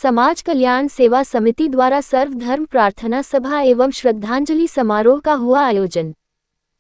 समाज कल्याण सेवा समिति द्वारा सर्वधर्म प्रार्थना सभा एवं श्रद्धांजलि समारोह का हुआ आयोजन।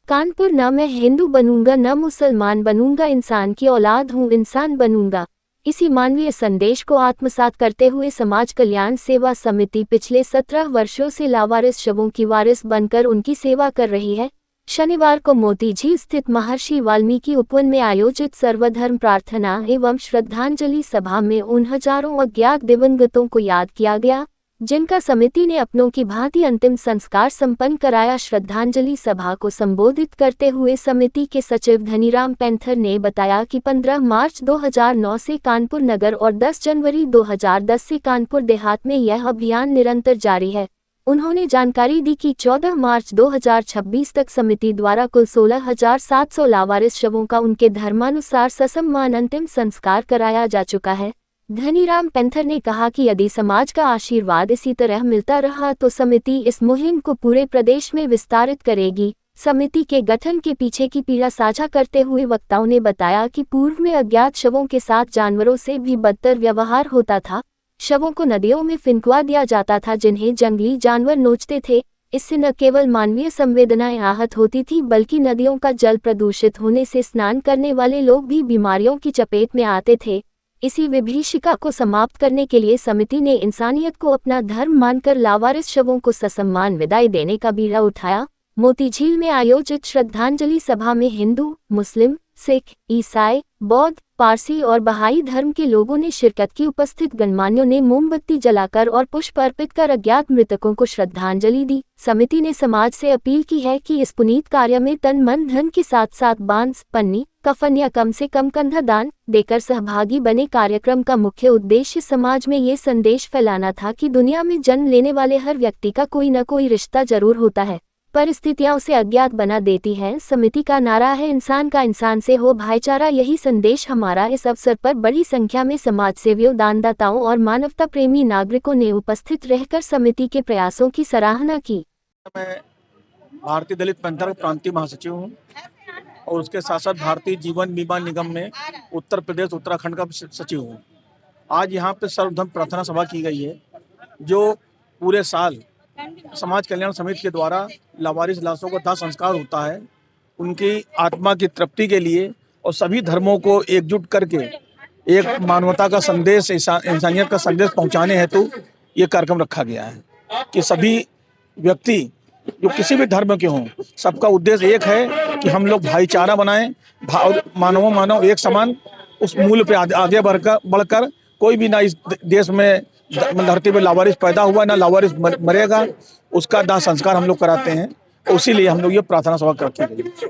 कानपुर। न मैं हिंदू बनूंगा न मुसलमान बनूंगा, इंसान की औलाद हूँ इंसान बनूंगा। इसी मानवीय संदेश को आत्मसात करते हुए समाज कल्याण सेवा समिति पिछले 17 वर्षों से लावारिस शवों की वारिस बनकर उनकी सेवा कर रही है। शनिवार को मोतीझील स्थित महर्षि वाल्मीकि उपवन में आयोजित सर्वधर्म प्रार्थना एवं श्रद्धांजलि सभा में उन हजारों अज्ञात दिवंगतों को याद किया गया, जिनका समिति ने अपनों की भांति अंतिम संस्कार संपन्न कराया। श्रद्धांजलि सभा को संबोधित करते हुए समिति के सचिव धनीराम पैंथर ने बताया कि 15 मार्च 2009 से कानपुर नगर और 10 जनवरी 2010 से कानपुर देहात में यह अभियान निरंतर जारी है। उन्होंने जानकारी दी कि 14 मार्च 2026 तक समिति द्वारा कुल 16,700 लावारिस शवों का उनके धर्मानुसार ससम्मान अंतिम संस्कार कराया जा चुका है। धनीराम पैंथर ने कहा कि यदि समाज का आशीर्वाद इसी तरह मिलता रहा तो समिति इस मुहिम को पूरे प्रदेश में विस्तारित करेगी। समिति के गठन के पीछे की पीड़ा साझा करते हुए वक्ताओं ने बताया कि पूर्व में अज्ञात शवों के साथ जानवरों से भी बदतर व्यवहार होता था। शवों को नदियों में फिंकवा दिया जाता था, जिन्हें जंगली जानवर नोचते थे। इससे न केवल मानवीय संवेदनाएं आहत होती थी, बल्कि नदियों का जल प्रदूषित होने से स्नान करने वाले लोग भी बीमारियों की चपेट में आते थे। इसी विभीषिका को समाप्त करने के लिए समिति ने इंसानियत को अपना धर्म मानकर लावारिस शवों को ससम्मान विदाई देने का बीड़ा उठाया। मोतीझील में आयोजित श्रद्धांजलि सभा में हिंदू, मुस्लिम, सिख, ईसाई, बौद्ध, पारसी और बहाई धर्म के लोगों ने शिरकत की। उपस्थित गणमान्यों ने मोमबत्ती जलाकर और पुष्प अर्पित कर अज्ञात मृतकों को श्रद्धांजलि दी। समिति ने समाज से अपील की है कि इस पुनीत कार्य में तन मन धन के साथ साथ बांस, पन्नी, कफन या कम से कम कंधा दान देकर सहभागी बने। कार्यक्रम का मुख्य उद्देश्य समाज में ये संदेश फैलाना था कि दुनिया में जन्म लेने वाले हर व्यक्ति का कोई न कोई रिश्ता जरूर होता है, परिस्थितियां उसे अज्ञात बना देती हैं। समिति का नारा है, इंसान का इंसान से हो भाईचारा। यही संदेश हमारा। इस अवसर पर बड़ी संख्या में समाजसेवियों, दानदाताओं और मानवता प्रेमी नागरिकों ने उपस्थित रहकर समिति के प्रयासों की सराहना की। मैं भारतीय दलित पैंथर प्रांतीय महासचिव हूँ और उसके साथ साथ भारतीय जीवन बीमा निगम में उत्तर प्रदेश उत्तराखंड का सचिव हूँ। आज यहाँ पे सर्वधर्म प्रार्थना सभा की गई है, जो पूरे साल समाज कल्याण समिति के द्वारा लावारिस लाशों का दाह संस्कार होता है, उनकी आत्मा की तृप्ति के लिए और सभी धर्मों को एकजुट करके एक मानवता का संदेश, इंसानियत का संदेश पहुंचाने हेतु ये कार्यक्रम रखा गया है कि सभी व्यक्ति जो किसी भी धर्म के हों, सबका उद्देश्य एक है कि हम लोग भाईचारा बनाएं, मानव एक समान, उस मूल पे आगे बढ़कर कोई भी ना इस देश में धरती पे लावारिस पैदा हुआ ना लावारिस मरेगा, उसका दाह संस्कार हम लोग कराते हैं। उसी लिए हम लोग ये प्रार्थना सभा रखी गई।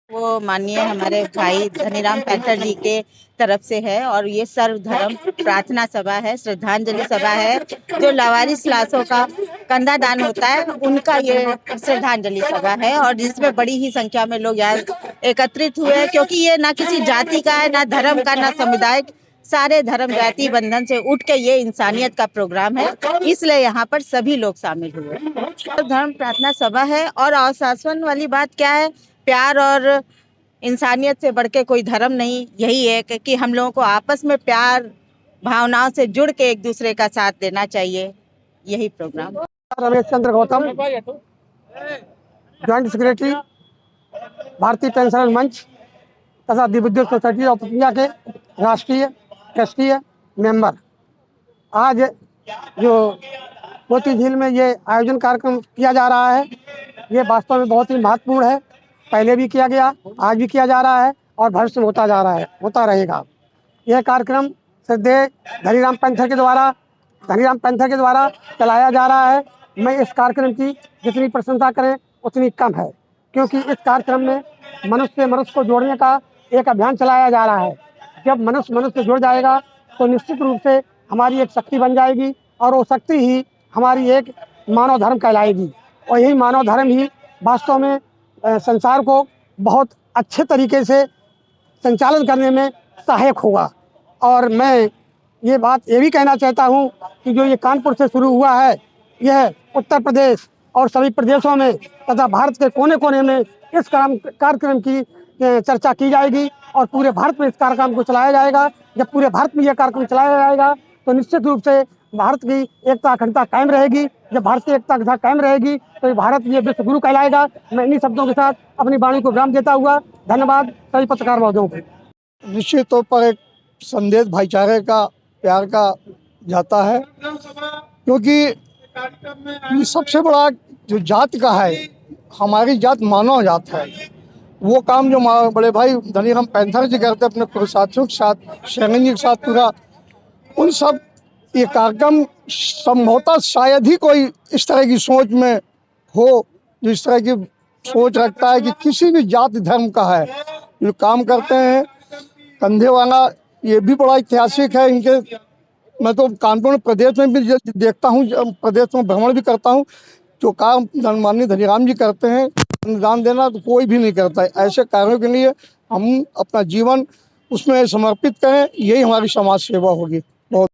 वो माननीय हमारे भाई धनीराम पैंथर जी के तरफ से है और ये सर्वधर्म प्रार्थना सभा है, श्रद्धांजलि सभा है। जो लावारिस लाशों का कंधा दान होता है, उनका ये श्रद्धांजलि सभा है और जिसमें बड़ी ही संख्या में लोग यहाँ एकत्रित हुए हैं, क्योंकि ये ना किसी जाति का है, ना धर्म का, ना समुदाय, सारे धर्म जाति बंधन से उठ के ये इंसानियत का प्रोग्राम है, इसलिए यहाँ पर सभी लोग शामिल हुए। धर्म प्रार्थना सभा है और आश्वासन वाली बात क्या है, प्यार और इंसानियत से बढ़ के कोई धर्म नहीं। यही है कि हम लोगों को आपस में प्यार भावनाओं से जुड़ के एक दूसरे का साथ देना चाहिए। यही programme. Ramesh Chandra Gautam, joint secretary भारतीय पेंशनर मंच तथा दिव्य सोसाइटी ऑफ इंडिया के राष्ट्रीय ट्रस्टी मेंबर। आज जो मोतीझील में ये आयोजन कार्यक्रम किया जा रहा है, ये वास्तव में बहुत ही महत्वपूर्ण है। पहले भी किया गया, आज भी किया जा रहा है और भविष्य में होता जा रहा है, होता रहेगा। यह कार्यक्रम श्रद्धेय धनीराम पैंथर के द्वारा चलाया जा रहा है। मैं इस कार्यक्रम की जितनी प्रशंसा करें उतनी कम है, क्योंकि इस कार्यक्रम में मनुष्य से मनुष्य को जोड़ने का एक अभियान चलाया जा रहा है। जब मनुष्य मनुष्य से जुड़ जाएगा तो निश्चित रूप से हमारी एक शक्ति बन जाएगी और वो शक्ति ही हमारी एक मानव धर्म कहलाएगी और यही मानव धर्म ही वास्तव में संसार को बहुत अच्छे तरीके से संचालन करने में सहायक होगा। और मैं ये बात ये भी कहना चाहता हूँ कि जो ये कानपुर से शुरू हुआ है, यह उत्तर प्रदेश और सभी प्रदेशों में तथा भारत के कोने कोने में इस कार्यक्रम की चर्चा की जाएगी और पूरे भारत में इस कार्यक्रम को चलाया जाएगा। जब पूरे भारत में यह कार्यक्रम चलाया जाएगा तो निश्चित रूप से भारत की एकता अखंडता कायम रहेगी। जब भारत की एकता अखंडता कायम रहेगी तो भारत ये विश्व गुरु कहलाएगा। मैं इन्हीं शब्दों के साथ अपनी वाणी को विराम देता हुआ धन्यवाद सभी पत्रकार महोदयों को। निश्चित तौर पर एक संदेश भाईचारे का, प्यार का जाता है, क्योंकि ये सबसे बड़ा जो जात का है, हमारी जात मानव जात है। वो काम जो हमारे बड़े भाई धनीराम पैंथर जी करते अपने पूरे साथियों के साथ, शेरन जी के साथ पूरा, उन सब ये कार्यक्रम संभवतः शायद ही कोई इस तरह की सोच में हो, जो इस तरह की सोच रखता है कि किसी भी जात धर्म का है जो काम करते हैं। कंधे वाला ये भी बड़ा ऐतिहासिक है इनके। मैं तो कानपुर में प्रदेश में भी देखता हूँ, प्रदेश में भ्रमण भी करता हूँ, जो काम माननीय धनीराम जी करते हैं, दान देना तो कोई भी नहीं करता है। ऐसे कार्यों के लिए हम अपना जीवन उसमें समर्पित करें, यही हमारी समाज सेवा होगी। बहुत